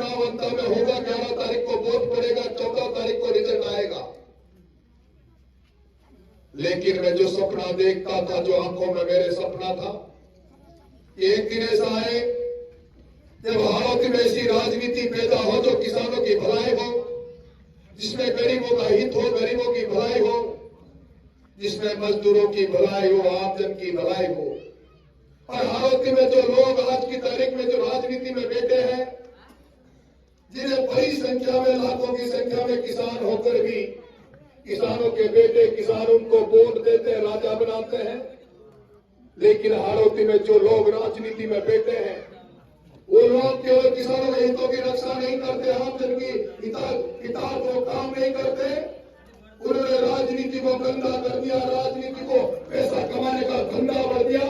चुनाव अंत में होगा, 11 तारीख को वोट पड़ेगा, 14 तारीख को रिजल्ट आएगा। लेकिन मैं जो सपना देखता था, जो आंखों में मेरे सपना था, एक दिन ऐसा आए जब भारत में ऐसी राजनीति पैदा हो जो किसानों की भलाई हो, जिसमें गरीबों का हित हो, गरीबों की भलाई हो, जिसमें मजदूरों की भलाई हो, आमजन की भलाई हो। और भारत में जो लोग आज की तारीख में जो राजनीति में बैठे हैं, जिन्हें बड़ी संख्या में, लाखों की संख्या में किसान होकर भी किसानों के बेटे, किसान उनको वोट देते हैं, राजा बनाते हैं। लेकिन हाड़ौती में जो लोग राजनीति में बैठे हैं, वो लोग केवल किसानों के हितों की रक्षा नहीं करते, आमजन की हितार्थ को काम नहीं करते। उन्होंने राजनीति को गंदा कर दिया, राजनीति को पैसा कमाने का धंधा बढ़ दिया।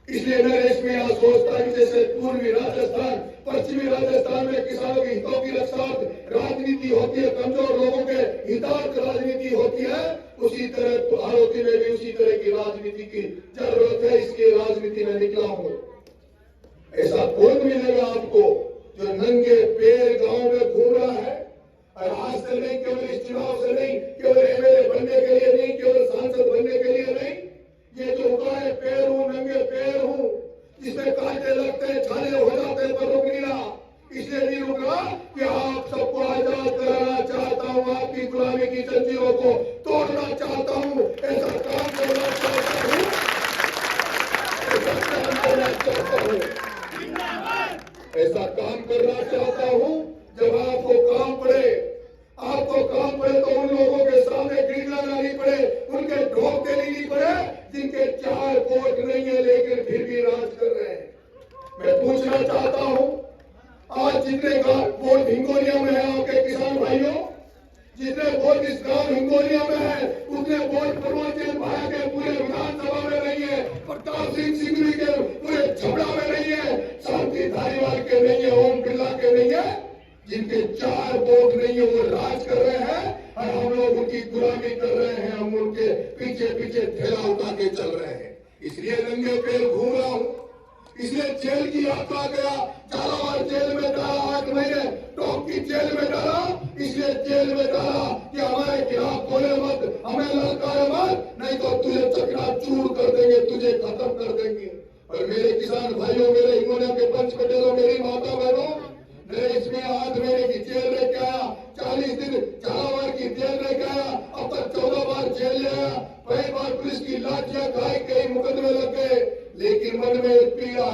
इसलिए नरेश में आज सोचता है कि जैसे पूर्वी राजस्थान, पश्चिमी राजस्थान में किसानों के हितों की रक्षा राजनीति होती है, कमजोर लोगों के हितार्थ राजनीति होती है, उसी तरह हाड़ौती में भी उसी तरह की राजनीति की जरूरत है। इसकी राजनीति में निकला हूं। ऐसा कौन मिलेगा आपको जो नंगे पैर गांव में घूम रहा है? और आज से नहीं, केवल इस चुनाव से नहीं, केवल एमएलए बनने के लिए नहीं, केवल सांसद बनने के लिए नहीं, ये जो उगाए पैर हूं, नंगे पैर हूं, जिसमें कांटे लगते हैं, छाले हो जाते हैं, पर रुक नहीं रहा। इसलिए नहीं रुक रहा कि आप सबको आजाद कराना चाहता हूं, आपकी गुलामी की जंजीरों को तोड़ना चाहता हूं, ऐसा काम करना चाहता हूं, ऐसा काम करना चाहता हूं, ऐसा काम करना चाहता हूं। जब आपको काम पड़े तो उन लोगों के सामने गिर लगानी पड़े, उनके ढोक देनी पड़े, जिनके 4 वोट नहीं है लेकिन फिर भी राज कर रहे हैं। मैं पूछना चाहता हूं, आज जितने वोट हिंगोलिया में है आपके किसान भाइयों, जितने वोट इस गांव हिंगोलिया में है, उतने वोट पूर्वांचल भाया के पूरे विधानसभा में नहीं है, प्रताप सिंह सिंघवी के पूरे छपड़ा में नहीं है, शांति धारीवाल के नहीं है, ओम बिरला के नहीं है। जिनके 4 वोट नहीं है वो राज कर रहे हैं और हम लोग उनकी गुलामी कर रहे हैं, हम उनके पीछे पीछे ठेला उठा के चल रहे हैं। इसलिए नंगे पैर घूम रहा हूं, इसलिए जेल की यात्रा गया, झालावाड़ जेल में डाला, 8 महीने टोंक की जेल में डाला, इसलिए जेल में डाला कि हमारे खिलाफ बोले मत, हमें ललकारे मत, नहीं तो तुझे चकनाचूर कर देंगे, तुझे खत्म कर देंगे। और मेरे किसान भाइयों, मेरे हिंगोलिया के पंच कटेलों, मेरी माता बहनों, इसमें 8 महीने की जेल लेके आया, 40 दिन झालावाड़ की जेल लेके आया, अब तक 14 बार जेल ले आया, कई बार पुलिस की लाठियां खाई, कई मुकदमे लग गए। लेकिन मन में एक पीड़ा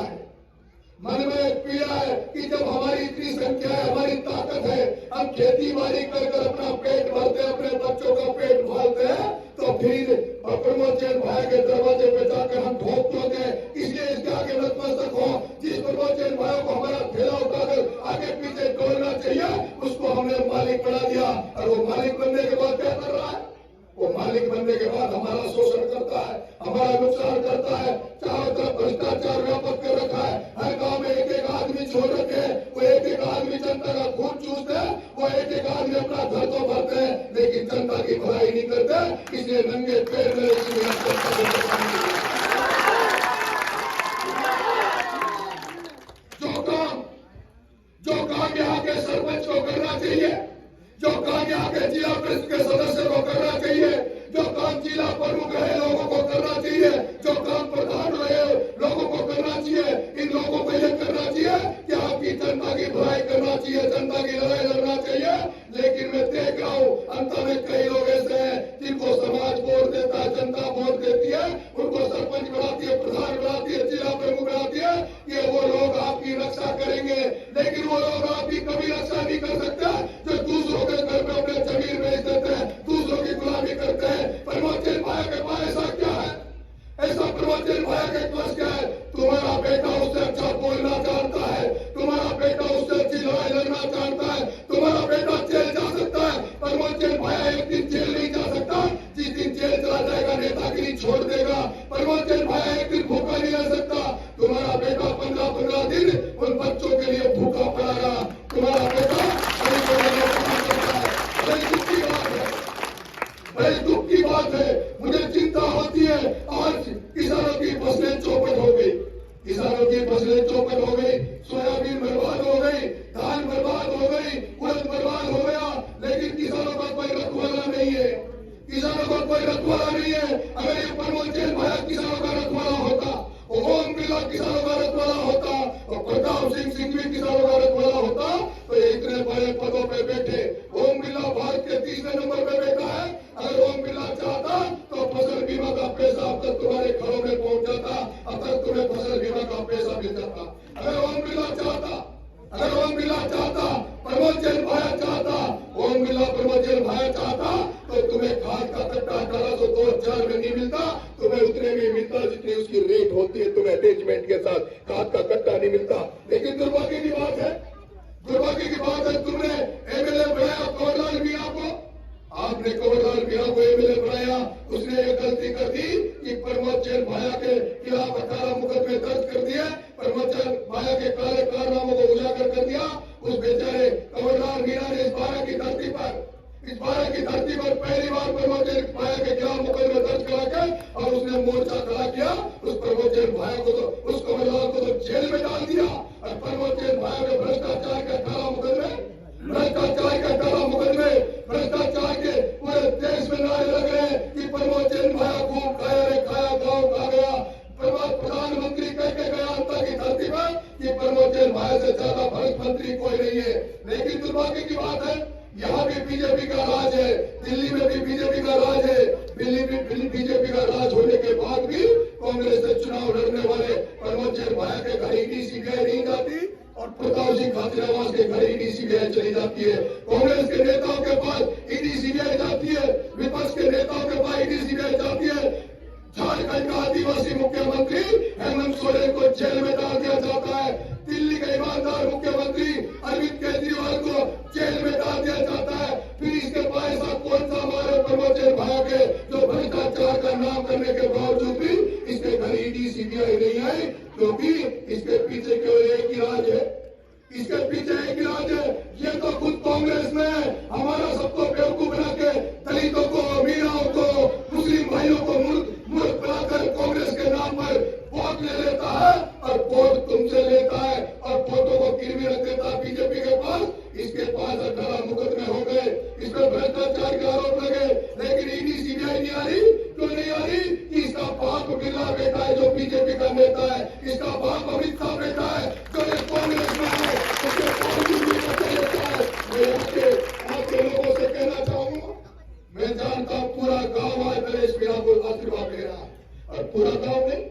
है कि जब हमारी इतनी संख्या है, हमारी ताकत है, हम खेती बाड़ी कर अपना पेट भरते हैं, अपने बच्चों का पेट पालते हैं, तो फिर प्रमोद जैन भाई के दरवाजे पे जाकर हम ठोक चुके हैं। इसलिए इसके आगे नतमस्तक हो। जिस प्रमोद जैन भाई को हमारा ठेला उठाकर आगे पीछे डोलना चाहिए, उसको हमने मालिक बना दिया। और वो मालिक बनने के बाद क्या कर रहा है? वो मालिक बनने के बाद हमारा शोषण करता है, हमारा नुकसान करता है, चारों तरफ भ्रष्टाचार व्यापक कर रखा है। हर गांव में एक आदमी छोड़ रखे हैं, वो एक आदमी जनता का खून चूसते हैं, वो एक आदमी अपना घर तो भरते हैं, लेकिन जनता की भलाई नहीं करते। इसलिए नंगे पैर में जो काम यहाँ के सरपंच को करना चाहिए, जो काम यहाँ के जिला परिषद के सदस्य को करना चाहिए, जो काम जिला प्रमुख रहे लोगों को करना चाहिए, जो काम प्रधान रहे लोगों को करना चाहिए, इन लोगों को यह करना चाहिए कि आपकी जनता की भलाई करना चाहिए, जनता की लड़ाई लड़ना चाहिए। लेकिन मैं देख रहा हूँ अंत में कई लोग ऐसे हैं जिनको समाज वोट देता है, जनता वोट देती है, उनको सरपंच बनाती है, प्रधान बनाती है, जिला प्रमुख बनाती है, ये वो लोग आपकी रक्षा करेंगे। लेकिन वो लोग आपकी कभी रक्षा नहीं कर सकते जो दूसरों के घर में अपने जमीन बेच देते हैं, दूसरों की गुलामी करते हैं। प्रमोद भाई के पास ऐसा क्या है? ऐसा प्रमोद भाई के पास क्या है? तुम्हारा बेटा उससे अच्छा बोलना जानता है, तुम्हारा बेटा उससे प्रताप सिंह भी किसानों का रखवाला होता तो ये इतने बड़े पदों पे बैठे। ओम बिरला भारत के तीसरे नंबर पे बैठा है। अगर ओम बिरला चाहता तो फसल बीमा का पैसा अब तक तुम्हारे घरों में पहुंच जाता, अब तक तुम्हें फसल बीमा का पैसा मिल जाता। अगर ओम बिरला चाहता, अगर ओम बिरला चाहता, प्रमोद जैन भाया चाहता, ओम बिरला प्रमोद जैन भाया चाहता तो तुम्हें खाद का कट्टा 1800-2000 में नहीं मिलता, तुम्हें उतने में मिलता जितनी उसकी रेट होती है। तुम्हें अटैचमेंट के साथ खाद का कट्टा नहीं मिलता। लेकिन दुर्भाग्य की बात है, दुर्भाग्य की बात है, तुमने एमएलए बनाया कंवरलाल मीणा को। आपने कंवरलाल मीणा को एमएलए बनाया, उसने ये गलती कर दी कि प्रमोद जैन भाया के खिलाफ 18 मुकदमे दर्ज कर दिए, प्रमोद जैन भाया के काले कारनामों को उजागर कर दिया। उस बेचारे कंवरलाल मीणा ने इस बारह की धरती पर पहली बार प्रमोद जैन भाया के खिलाफ मुकदमे दर्ज करा के और उसने मोर्चा खड़ा किया। उस प्रमोद जैन भाया को तो, उस कंवरलाल को तो जेल में डाल दिया और प्रमोद जैन भाया के भ्रष्टाचार के 18 मुकदमे, भ्रष्टाचार के 18 मुकदमे, भ्रष्टाचार के पूरे देश में नारे लग रहे हैं कि प्रमोद जैन भाया खूब खाया रे खाया, गाँव खा गया। प्रधानमंत्री कह के गया अंतर की धरती पर कि प्रमोद जैन भाया से ज्यादा भ्रष्ट मंत्री कोई नहीं है। लेकिन दुर्भाग्य की बात है, यहाँ भी बीजेपी का राज है, दिल्ली में भी बीजेपी का राज है। दिल्ली में बीजेपी का राज होने के बाद भी कांग्रेस से चुनाव लड़ने वाले प्रमोद जैन भाया के घर ईडी सीबीआई नहीं जाती और प्रताप सिंह खाचरियावास के घर ईडी सीबीआई चली जाती है। कांग्रेस के नेताओं के पास ईडी सीबीआई जाती है, विपक्ष के नेताओं के पास ईडी सीबीआई जाती है। झारखंड का आदिवासी मुख्यमंत्री हेमंत सोरेन को जेल में डाल दिया जाता है। दिल्ली का ईमानदार मुख्यमंत्री अरविंद केजरीवाल को जेल में डाल दिया जाता है। फिर इसके बाद ऐसा कौन सा हमारे प्रमोद जैन भाया के जो भ्रष्टाचार का नाम करने के बावजूद भी इसके घर ईडी सीबीआई नहीं आई, क्योंकि इसके पीछे केवल एक ही राज है, इसके पीछे एक ही राज है। ये तो खुद कांग्रेस ने हमारा सबको बेवकूफ बना के दलितों को, मीराओं को, मुस्लिम भाइयों को मूर्ख बनाकर कांग्रेस के नाम पर वोट ले लेता है और वोट तुमसे लेता है और वोटों को गिरवी रख देता है बीजेपी के पास। इसके पास 18 मुकदमे हो गए, इस पर भ्रष्टाचार के आरोप लगे, लेकिन ईडी सीबीआई नहीं आ रही। क्यों नहीं आ रही? कि इसका बाप बिरला बेटा है जो बीजेपी का नेता है, इसका बाप अमित शाह बेटा है जो कांग्रेस में है, उसके बावजूद भी बचा लेता है। मैं आपके लोगों से कहना चाहूंगा, मैं जानता हूं पूरा गांव आज नरेश मीणा को आशीर्वाद दे रहा है और पूरा गांव नहीं,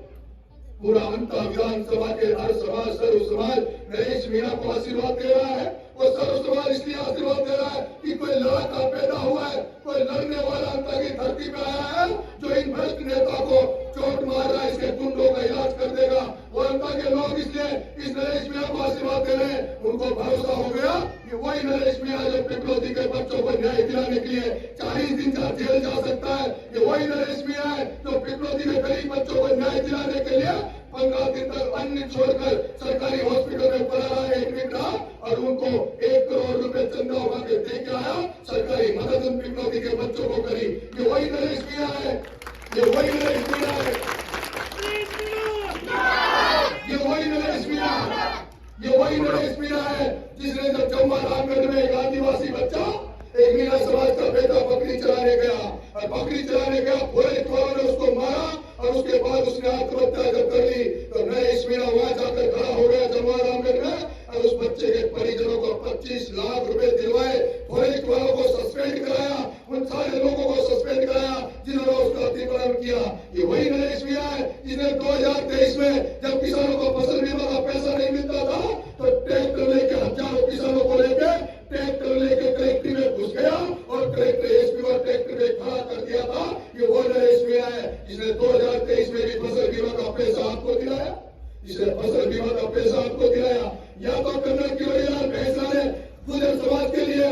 पूरा अंतर विधानसभा के हर समाज, सर्व समाज नरेश मीणा को आशीर्वाद दे रहा है। वो सर्व समाज इसलिए आशीर्वाद दे रहा है कि कोई लड़का पैदा हुआ है, कोई लड़ने वाला अंतर की धरती पे आया है जो इन भ्रष्ट नेता को चोट मार रहा है, इसके गुंडों का इलाज कर देगा। वो अंतर के लोग इसलिए इस नरेश मीणा को आशीर्वाद दे रहे हैं। उनको भरोसा हो गया कि वही नरेश मीणा जो पिपलोदी के बच्चों को न्याय दिलाने के लिए 40 दिन का जेल जा सकता है, ये वही नरेश मीणा है जो पिपलोदी के गरीब बच्चों को न्याय दिलाने के लिए 15 दिन तक अन्न छोड़कर सरकारी हॉस्पिटल में पड़ा रहा, एडमिट रहा और उनको 1 करोड़ रुपए चंदा उठा के दे के आया, सरकारी मदद उन पिपलोदी के बच्चों को करी। ये वही नरेश मीणा है, ये वही नरेश मीणा है, ये वही नरेश मीणा है, ये वही नरेश मीणा है जिसने जब चंबा रामगढ़ में एक आदिवासी बच्चा, एक मीणा समाज का बेटा बकरी चलाने गया और बकरी चलाने गया, पुलिस वालों ने उसको मारा और उसके बाद उसने आत्महत्या जब कर ली तो नरेश मीणा वहां जाकर खड़ा हो गया चंबा रामगढ़ में और उस बच्चे के परिजनों को 25 लाख रुपए दिलवाए, पुलिस वालों को सस्पेंड कराया, उन सारे लोगों को सस्पेंड कराया जिन्होंने उसका अतिक्रमण किया। ये वही नरेश मीणा है जिसने 2023 में जब किसानों को फसल बीमा का पैसा नहीं मिलता था तो ट्रैक्टर लेके हजारों किसानों को लेके ट्रैक्टर लेके कलेक्ट्री में घुस गया और कलेक्टर एसपी को ट्रैक्टर में खड़ा कर दिया था। ये वो नरेश मीणा है जिसने 2023 में भी फसल बीमा का पैसा आपको दिलाया, जिसने फसल बीमा का पैसा आपको दिलाया। या तो कर्नल किरोड़ीलाल भैंसला ने गुर्जर समाज के लिए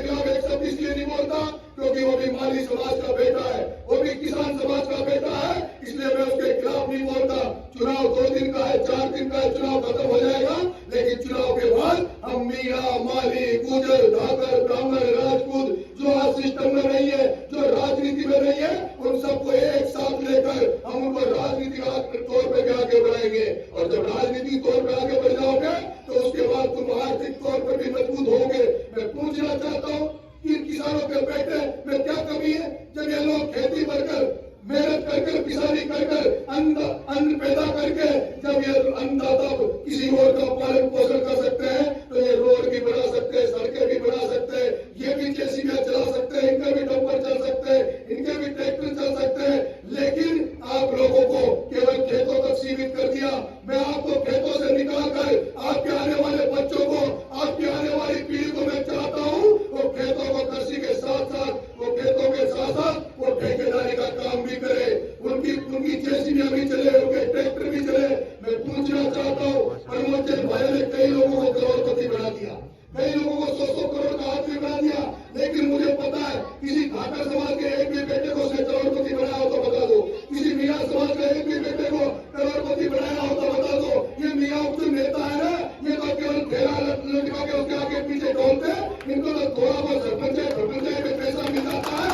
खिलाफ एक शब्द इसलिए नहीं बोलता क्योंकि वो भी माली समाज का बेटा है, वो भी किसान समाज का बेटा है, इसलिए मैं उसके खिलाफ नहीं बोलता। चुनाव 2 दिन का है, 4 दिन का है, चुनाव खत्म हो जाएगा, लेकिन चुनाव के बाद हम मियां, माली, गुजर, धाकर, ब्राह्मण, राजपूत जो आज सिस्टम में नहीं है, जो राजनीति में नहीं है, उन सबको एक साथ लेकर हम उनको राजनीतिक तौर पर आगे बढ़ाएंगे। और जब राजनीतिक तौर पर आगे बढ़ जाओगे तो उसके बाद तुम आर्थिक तौर पर भी मजबूत होगे। मैं पूछना चाहता हूँ, इन किसानों के बेटे में क्या कमी है? जब ये लोग खेती कर मेहनत कर किसानी कर अन्न पैदा करके जब ये अन्नदाता किसी और का पालन पोषण कर सकते हैं तो ये रोड भी बना सकते हैं, सड़कें भी बना सकते हैं, ये भी जेसीबी चला सकते हैं, इनके भी डंपर चल सकते हैं, इनके भी ट्रैक्टर चल सकते हैं। लेकिन आप लोगों को केवल खेतों तक सीमित कर दिया। मैं आपको खेतों से निकाल कर आपके आने वाले बच्चों को, आपकी आने वाली पीढ़ी को मैं चाहता हूँ वो खेतों को कृषि के साथ साथ वो ठेकेदारी का काम भी करे, उनकी जेसीबी भी चले, उनके ट्रैक्टर भी चले। मैं पूछना चाहता हूँ, प्रमोद जैन भाई ने कई लोगों को करोड़पति बना दिया, कई लोगों को 100 करोड़ का आदमी बना दिया, लेकिन मुझे पता है किसी धाकर समाज के एक भी बेटे को उसने करोड़पति बनाया हो तो बता दो, किसी मियां समाज के एक भी बेटे को करोड़पति बनाया हो तो बता दो। ये मियां जो नेता है ना, ये तो केवल ठेला लटका के उसके आगे पीछे ढोलते हैं, इनको तो थोड़ा बहुत सरपंच में पैसा मिल जाता है,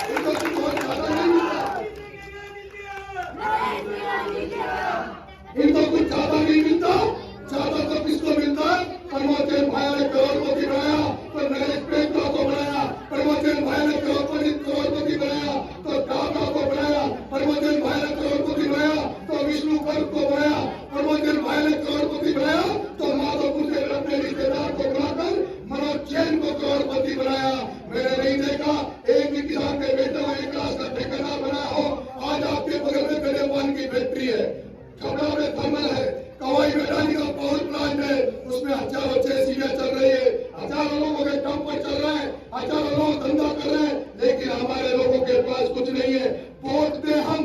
इनको कुछ बहुत ज्यादा नहीं मिलता, इनको कुछ ज्यादा नहीं मिलता। ज्यादा तो किसको मिलता है? प्रमोद जैन भाई ने करोड़पति बनाया तो नरेश प्रेमका को बनाया, प्रमोद जैन भाई ने करोड़पति बनाया तो डाका को बनाया, प्रमोद जैन भाई ने करोड़पति बनाया तो विष्णु गर्ग को बनाया, प्रमोद जैन भाई ने करोड़पति बनाया तो माधोपुर के अपने रिश्तेदार को बनाकर मनोज जैन को करोड़पति बनाया। मैंने नहीं देखा एक भी किसान के बेटे को 1 लाख का ठेकेदार बनाया हो। आज आपके बगल में गले पान की फैक्ट्री है, छपरा में थर्मल है, कवाई मैदानी का पावर प्लांट है, उसमें हजारों जेसीबियां चल रही है, हजारों लोगों के डंपर चल रहे हैं, हजारों लोग धंधा कर रहे हैं, लेकिन हमारे लोगों के पास कुछ नहीं है। बोलते हम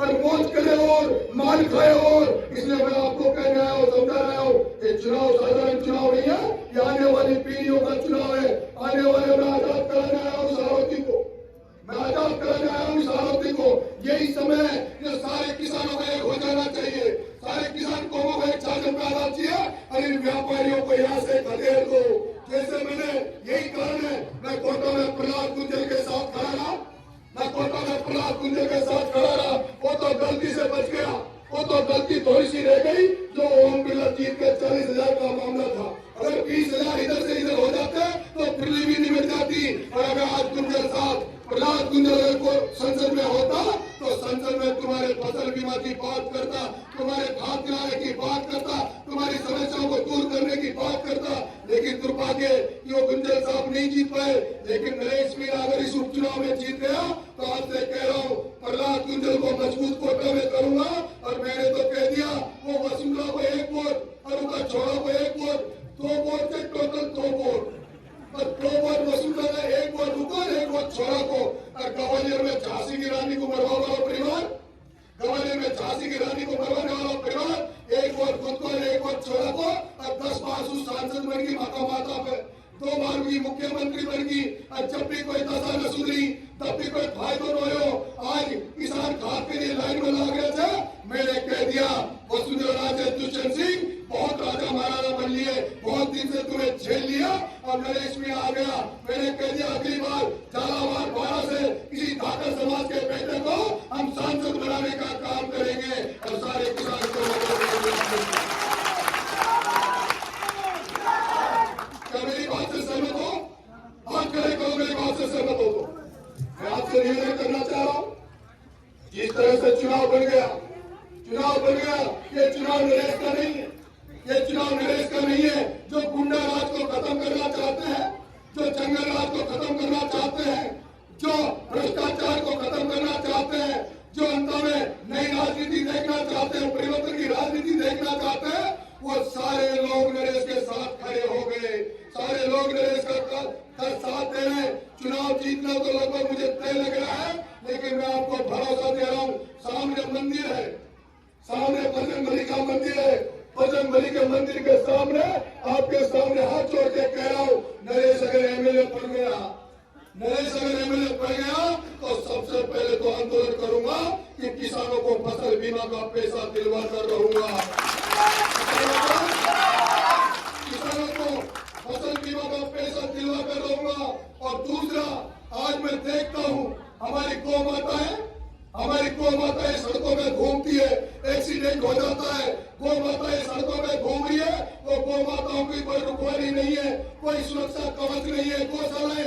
और मौज करे और माल खाए और। इसलिए मैं आपको कह रहा हूँ, समझा रहा हूँ, ये चुनाव साधारण चुनाव नहीं है, ये आने वाली पीढ़ियों का चुनाव है। आने वाले में आजाद कराने आया हूँ सारथी को, मैं आजाद कराने आया हूँ सारथी को। यही समय है जो सारे किसानों को एक हो जाना चाहिए, सारे किसान कौमों को एक शासन पे आना चाहिए और इन व्यापारियों को यहाँ से खदेड़ दो। जैसे मैंने यही कारण है मैं कोटा में प्रहलाद गुंजर के साथ खड़ा रहा, वो तो गलती से बच गया, वो तो गलती थोड़ी सी रह गई जो ओम बिरला जीत के 40,000 का मामला था। अगर 20,000 इधर से इधर हो जाते तो दिल्ली भी नहीं मिल जाती। और अगर आज गुंजर साहब प्रहलाद गुंजर को संसद में होता तो संसद में तुम्हारे फसल बीमा की बात करता, तुम्हारे खाद दिलाने की बात करता, तुम्हारी समस्याओं को दूर करने की बात करता। लेकिन दुर्भाग्य कि वो गुंजर साहब नहीं जीत पाए। लेकिन नरेश मीणा अगर इस उपचुनाव में जीत गया तो आपसे कह रहा हूँ प्रहलाद गुंजर को मजबूत कोटा में करूंगा। और मैंने तो कह दिया वो वसुंधरा को 1 वोट और उनका छोड़ा को 1 वोट, 2 वोट से टोटल 2 वोट, और 2 वोट वसुंधरा का, 1 वोट उनको, 1 वोट छोड़ा को। और ग्वालियर में झांसी की रानी को मरवाने वाला परिवार, ग्वालियर में झांसी की रानी को मरवाने वाला परिवार 1 वोट खुद को और 1 वोट छोड़ा को। और 10 बार सांसद बन गई माता पे, 2 बार भी मुख्यमंत्री बन गई। और जब भी कोई दशा न सुधरी तब भी कोई फायदो न हो। आज किसान खाद के लिए लाइन में लग रहे थे, मैंने कह दिया वसुंधरा राजे दुष्यंत सिंह बहुत राजा महाराजा बन लिए, बहुत दिन से तुम्हें झेल लिया और नरेश में आ गया। मैंने कह दिया अगली बार झालावाड़ द्वारा से किसी धाकर समाज के बेटे को हम सांसद बनाने का काम करेंगे और सारे किसान को। क्या मेरी बात से सहमत हो? हाथ खड़े करो मेरी बात से सहमत हो तो। मैं आपसे निवेदन करना चाह रहा हूँ, जिस तरह से चुनाव बन गया, ये चुनाव नरेश का नहीं है, ये चुनाव नरेश का नहीं है। जो गुंडा राज को खत्म करना चाहते हैं, जो जंगल राज को खत्म करना चाहते हैं, जो भ्रष्टाचार को खत्म करना चाहते हैं, जो अंत में नई राजनीति देखना चाहते हैं, परिवर्तन की राजनीति देखना चाहते हैं, वो सारे लोग नरेश के साथ खड़े हो गए, सारे लोग नरेश का साथ दे रहे। चुनाव जीतना तो लगभग मुझे तय लग रहा है, लेकिन मैं आपको भरोसा दे रहा हूँ, सामने मंदिर है, सामने बजरंग बली का मंदिर है, बजरंग बली के मंदिर के सामने आपके सामने हाथ जोड़ के कह रहा हूं, नरेश अगर एमएलए बन गया, नरेश अगर एमएलए बन गया तो सबसे पहले तो आंदोलन करूंगा कि किसानों को फसल बीमा का पैसा दिलवा कर रहूंगा। किसानों को फसल बीमा का पैसा दिलवा कर रहूंगा। और दूसरा, आज मैं देखता हूं हमारी गौ माताएं सड़कों में घूमती है, एक्सीडेंट हो जाता है, गौ माताएं सड़कों में घूम रही है, तो गौ माताओं की कोई रुकवानी नहीं है, कोई सुरक्षा कवच नहीं है, गौशालाएं